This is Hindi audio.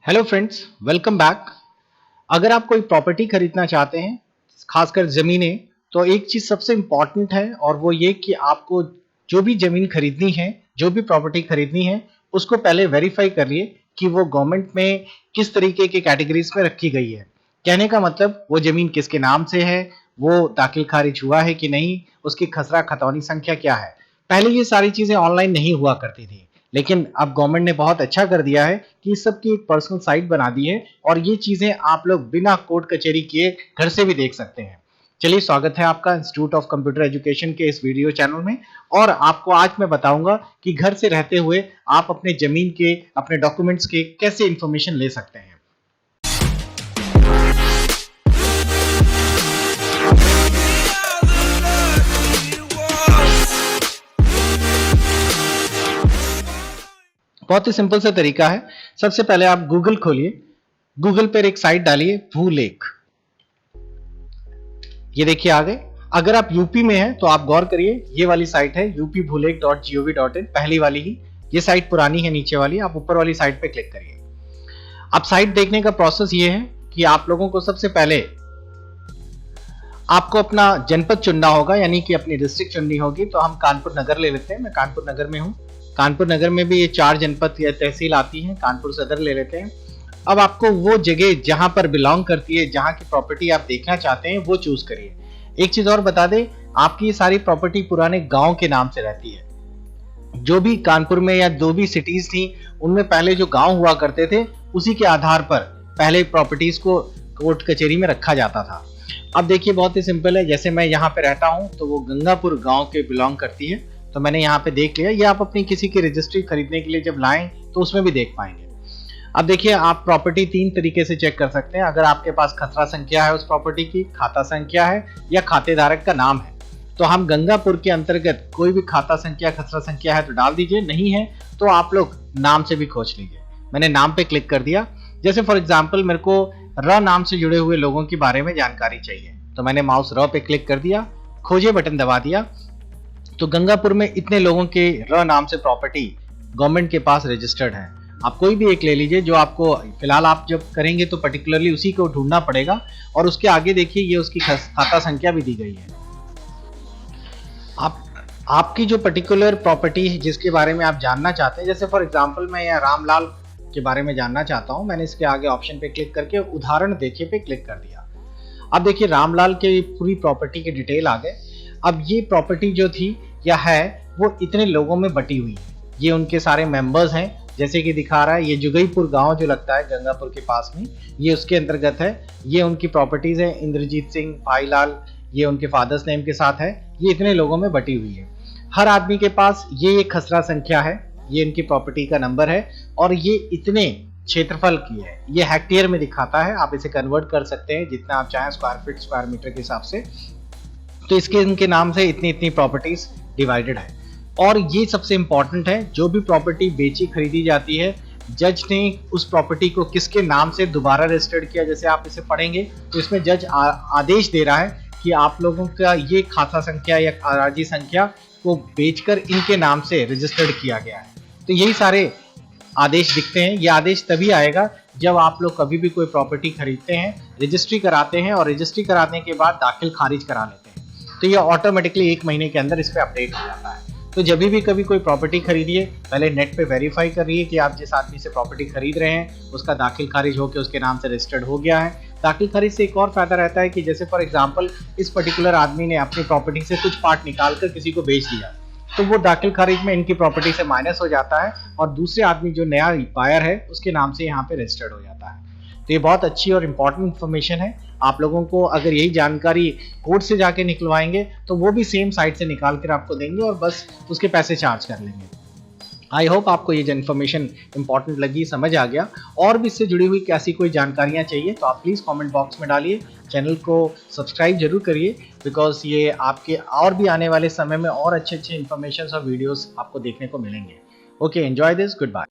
Hello friends, welcome back. अगर आप कोई प्रॉपर्टी खरीदना चाहते हैं, खासकर ज़मीनें, तो एक चीज़ सबसे इम्पॉर्टेंट है और वो ये कि आपको जो भी ज़मीन खरीदनी है, जो भी प्रॉपर्टी खरीदनी है, उसको पहले वेरीफाई करिए कि वो गवर्नमेंट में किस तरीके के कैटेगरीज में रखी गई है। कहने का मतलब वो ज़मीन किसके नाम से है, वो दाखिल खारिज हुआ है कि नहीं, उसकी खसरा खतौनी संख्या क्या है। पहले ये सारी चीज़ें ऑनलाइन नहीं हुआ करती थी, लेकिन अब गवर्नमेंट ने बहुत अच्छा कर दिया है कि इस सब की एक पर्सनल साइट बना दी है और ये चीजें आप लोग बिना कोर्ट कचहरी किए घर से भी देख सकते हैं। चलिए, स्वागत है आपका इंस्टीट्यूट ऑफ कंप्यूटर एजुकेशन के इस वीडियो चैनल में। और आपको आज मैं बताऊंगा कि घर से रहते हुए आप अपने जमीन के, अपने डॉक्यूमेंट्स के कैसे इंफॉर्मेशन ले सकते हैं। बहुत ही सिंपल सा तरीका है। सबसे पहले आप गूगल खोलिए, गूगल पर एक साइट डालिए भूलेख। ये देखिए आ गए। अगर आप यूपी में हैं तो आप गौर करिए, ये वाली साइट है upbhulekh.gov.in, पहली वाली ही। ये साइट पुरानी है, नीचे वाली। आप ऊपर वाली साइट पे क्लिक करिए। अब साइट देखने का प्रोसेस ये है कि आप लोगों को सबसे पहले आपको अपना जनपद चुनना होगा, यानी कि अपनी डिस्ट्रिक्ट चुननी होगी। तो हम कानपुर नगर ले लेते हैं, मैं कानपुर नगर में हूं। कानपुर नगर में भी ये 4 जनपद या तहसील आती हैं। कानपुर सदर ले लेते हैं। अब आपको वो जगह जहां पर बिलोंग करती है, जहां की प्रॉपर्टी आप देखना चाहते हैं, वो चूज करिए। एक चीज और बता दें, आपकी ये सारी प्रॉपर्टी पुराने गांव के नाम से रहती है। जो भी कानपुर में या जो भी सिटीज थी, उनमें पहले जो गांव हुआ करते थे, उसी के आधार पर पहले प्रॉपर्टीज को कोर्ट कचहरी में रखा जाता था। अब देखिए, बहुत ही सिंपल है। जैसे मैं यहाँ पे रहता हूँ तो वो गंगापुर गांव के बिलोंग करती है, तो मैंने यहाँ पे देख लिया। ये आप अपनी किसी की रजिस्ट्री खरीदने के लिए जब लाएं तो उसमें भी देख पाएंगे। अब देखिए, आप प्रॉपर्टी 3 तरीके से चेक कर सकते हैं। अगर आपके पास खसरा संख्या है उस प्रॉपर्टी की, खाता संख्या है, या खातेधारक का नाम है, तो हम गंगापुर के अंतर्गत कोई भी खाता संख्या, खसरा संख्या है तो डाल दीजिए, नहीं है तो आप लोग नाम से भी खोज लीजिए। मैंने नाम पे क्लिक कर दिया। जैसे फॉर एग्जाम्पल मेरे को र नाम से जुड़े हुए लोगों के बारे में जानकारी चाहिए, तो मैंने माउस र पे क्लिक कर दिया, खोजे बटन दबा दिया। तो गंगापुर में इतने लोगों के र नाम से प्रॉपर्टी गवर्नमेंट के पास रजिस्टर्ड है। आप कोई भी एक ले लीजिए जो आपको, फिलहाल आप जब करेंगे तो पर्टिकुलरली उसी को ढूंढना पड़ेगा। और उसके आगे देखिए, ये उसकी खाता संख्या भी दी गई है। आपकी जो पर्टिकुलर प्रॉपर्टी है जिसके बारे में आप जानना चाहते हैं, जैसे फॉर एग्जांपल मैं यहाँ रामलाल के बारे में जानना चाहता हूँ, मैंने इसके आगे ऑप्शन पे क्लिक करके उदाहरण देखिए पे क्लिक कर दिया। अब देखिए, रामलाल के पूरी प्रॉपर्टी के डिटेल आ गए। अब ये प्रॉपर्टी जो थी या है, वो इतने लोगों में बटी हुई है। ये उनके सारे मेंबर्स हैं, जैसे कि दिखा रहा है। ये जुगईपुर गांव जो लगता है गंगापुर के पास में, ये उसके अंतर्गत है। ये उनकी प्रॉपर्टीज है, इंद्रजीत सिंह, भाईलाल, ये उनके फादर्स नेम के साथ है। ये इतने लोगों में बटी हुई है। हर आदमी के पास ये एक खसरा संख्या है, ये इनकी प्रॉपर्टी का नंबर है, और ये इतने क्षेत्रफल की है। ये हेक्टेयर में दिखाता है, आप इसे कन्वर्ट कर सकते हैं जितना आप चाहें, स्क्वायर फीट, स्क्वायर मीटर के हिसाब से। तो इसके इनके नाम से इतनी इतनी प्रॉपर्टीज डिवाइडेड है। और ये सबसे इंपॉर्टेंट है, जो भी प्रॉपर्टी बेची खरीदी जाती है, जज ने उस प्रॉपर्टी को किसके नाम से दोबारा रजिस्टर्ड किया। जैसे आप इसे पढ़ेंगे तो इसमें जज आदेश दे रहा है कि आप लोगों का ये खाता संख्या या अराजी संख्या को बेचकर इनके नाम से रजिस्टर्ड किया गया है। तो यही सारे आदेश दिखते हैं। ये आदेश तभी आएगा जब आप लोग कभी भी कोई प्रॉपर्टी खरीदते हैं, रजिस्ट्री कराते हैं, और रजिस्ट्री कराने के बाद दाखिल खारिज करा लेते हैं, तो ये ऑटोमेटिकली 1 महीने के अंदर इस पर अपडेट हो जाता है। तो जब भी कभी कोई प्रॉपर्टी खरीदिए, पहले नेट पे वेरीफाई करिए कि आप जिस आदमी से प्रॉपर्टी खरीद रहे हैं उसका दाखिल खारिज होकर उसके नाम से रजिस्टर्ड हो गया है। दाखिल खारिज से एक और फायदा रहता है कि जैसे फॉर एग्जांपल इस पर्टिकुलर आदमी ने अपनी प्रॉपर्टी से कुछ पार्ट निकाल कर किसी को बेच दिया, तो वो दाखिल खारिज में इनकी प्रॉपर्टी से माइनस हो जाता है और दूसरे आदमी जो नया बायर है उसके नाम से यहाँ पे रजिस्टर्ड हो जाता है। तो ये बहुत अच्छी और इम्पॉर्टेंट इन्फॉर्मेशन है। आप लोगों को अगर यही जानकारी कोर्ट से जाके निकलवाएंगे तो वो भी सेम साइट से निकाल कर आपको देंगे और बस उसके पैसे चार्ज कर लेंगे। आई होप आपको ये इन्फॉर्मेशन इंपॉर्टेंट लगी, समझ आ गया। और भी इससे जुड़ी हुई कैसी कोई जानकारियां चाहिए तो आप प्लीज़ कमेंट बॉक्स में डालिए। चैनल को सब्सक्राइब जरूर करिए, बिकॉज ये आपके और भी आने वाले समय में और अच्छे अच्छे इन्फॉर्मेशन और वीडियोस आपको देखने को मिलेंगे। Okay, enjoy this, good bye.